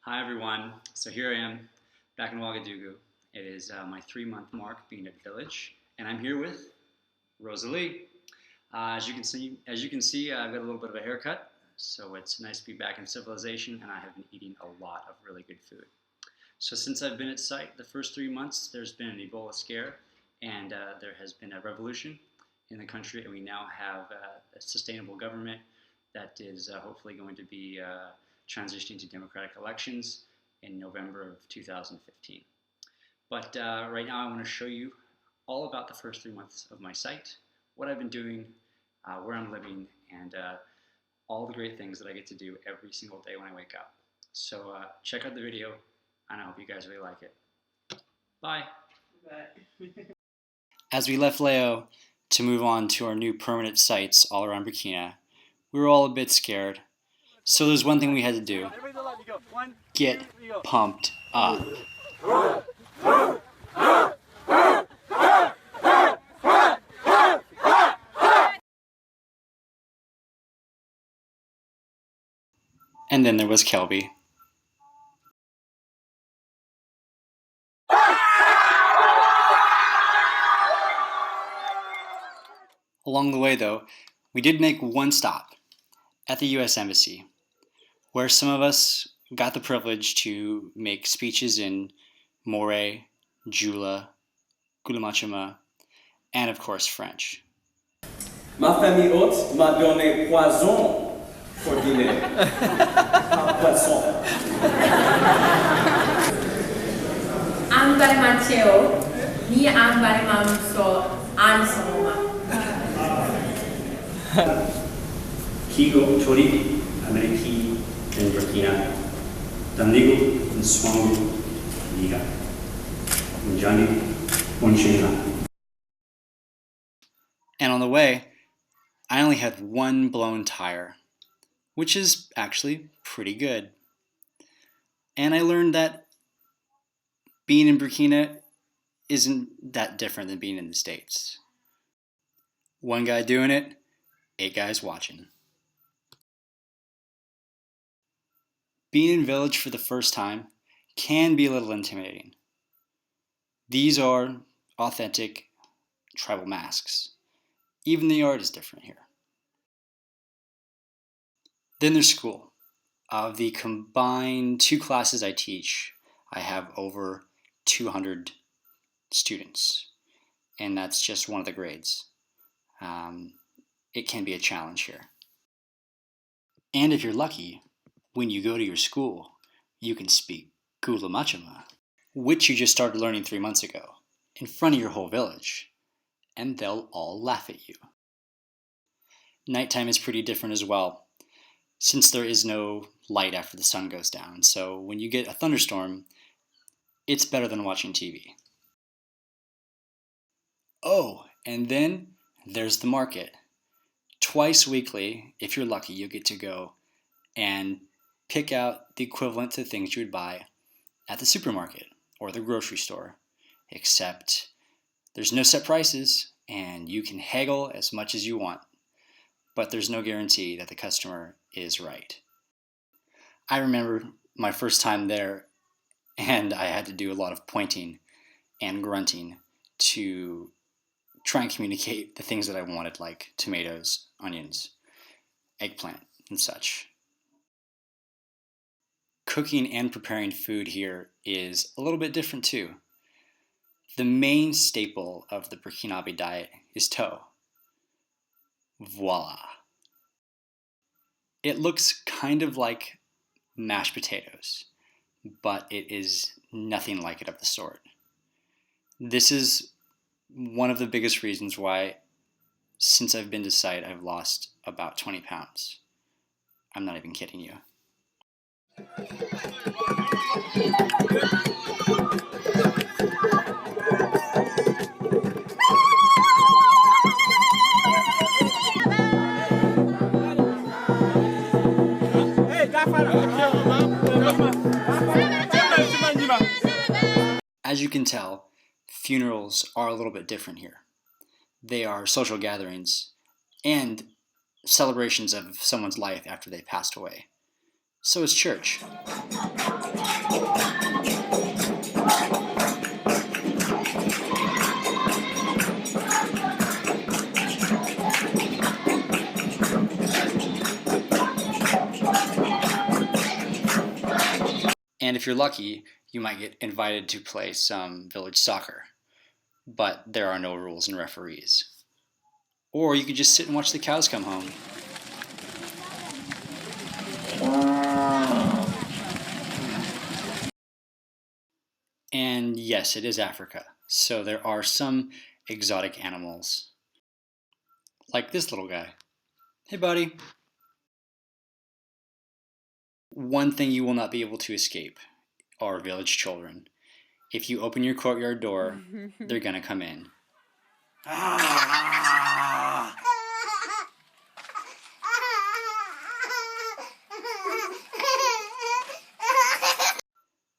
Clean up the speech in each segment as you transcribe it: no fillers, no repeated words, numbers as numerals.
Hi everyone. So here I am back in Ouagadougou. It is my 3-month mark being at Village, and I'm here with Rosalie. As you can see, I've got a little bit of a haircut, so it's nice to be back in civilization, and I have been eating a lot of really good food. So since I've been at site, the first 3 months, there's been an Ebola scare, and there has been a revolution in the country, and we now have a sustainable government that is hopefully going to be transitioning to democratic elections in November of 2015. But right now I want to show you all about the first 3 months of my site, what I've been doing, where I'm living, and all the great things that I get to do every single day when I wake up. So check out the video, and I hope you guys really like it. Bye. Bye. As we left Leo to move on to our new permanent sites all around Burkina, we were all a bit scared. So there's one thing we had to do. Get pumped up. And then there was Kelby. Along the way though, we did make one stop at the US Embassy, where some of us got the privilege to make speeches in Moré, Jula, Gulamachama, and of course French. Ma famille haute m'a donné poison pour dîner. Pas poisson. Ang bari Mateo, ni ang bari mamso an samoma. Kigo Chori, Ameriki, and Burkina, Damnigo, and Swangu, Liga, and Johnny, Onchina. And on the way, I only had one blown tire, which is actually pretty good. And I learned that being in Burkina isn't that different than being in the States. One guy doing it, 8 guys watching. Being in Village for the first time can be a little intimidating. These are authentic tribal masks. Even the art is different here. Then there's school. Of the combined 2 classes I teach, I have over 200 students, and that's just one of the grades. It can be a challenge here. And if you're lucky, when you go to your school, you can speak Gulamachama, which you just started learning 3 months ago, in front of your whole village, and they'll all laugh at you. Nighttime is pretty different as well, since there is no light after the sun goes down, so when you get a thunderstorm, it's better than watching TV. Oh, and then there's the market. Twice weekly, if you're lucky, you'll get to go and pick out the equivalent to things you would buy at the supermarket or the grocery store, except there's no set prices and you can haggle as much as you want, but there's no guarantee that the customer is right. I remember my first time there, and I had to do a lot of pointing and grunting to try and communicate the things that I wanted, like tomatoes, onions, eggplant, and such. Cooking and preparing food here is a little bit different too. The main staple of the Burkinabe diet is tow. Voila. It looks kind of like mashed potatoes, but it is nothing like it of the sort. This is one of the biggest reasons why, since I've been to site, I've lost about 20 pounds. I'm not even kidding you. As you can tell, funerals are a little bit different here. They are social gatherings and celebrations of someone's life after they passed away. So is church. And if you're lucky, you might get invited to play some village soccer. But there are no rules and referees. Or you could just sit and watch the cows come home. And yes, it is Africa, so there are some exotic animals. Like this little guy. Hey, buddy. One thing you will not be able to escape are village children. If you open your courtyard door, they're gonna come in.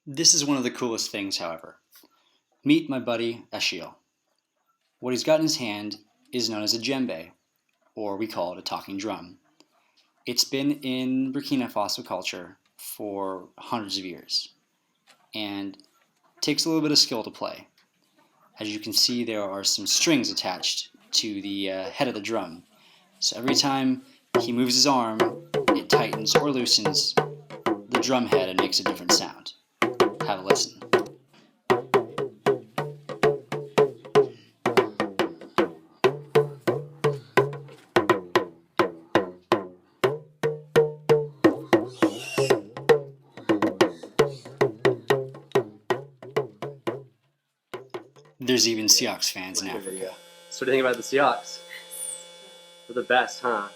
This is one of the coolest things, however. Meet my buddy Ashiel. What he's got in his hand is known as a djembe, or we call it a talking drum. It's been in Burkina Faso culture for hundreds of years, and it takes a little bit of skill to play. As you can see, there are some strings attached to the head of the drum, so every time he moves his arm, it tightens or loosens the drum head and makes a different sound. Have a listen. There's even Seahawks fans in Africa. So what do you think about the Seahawks? They're the best, huh?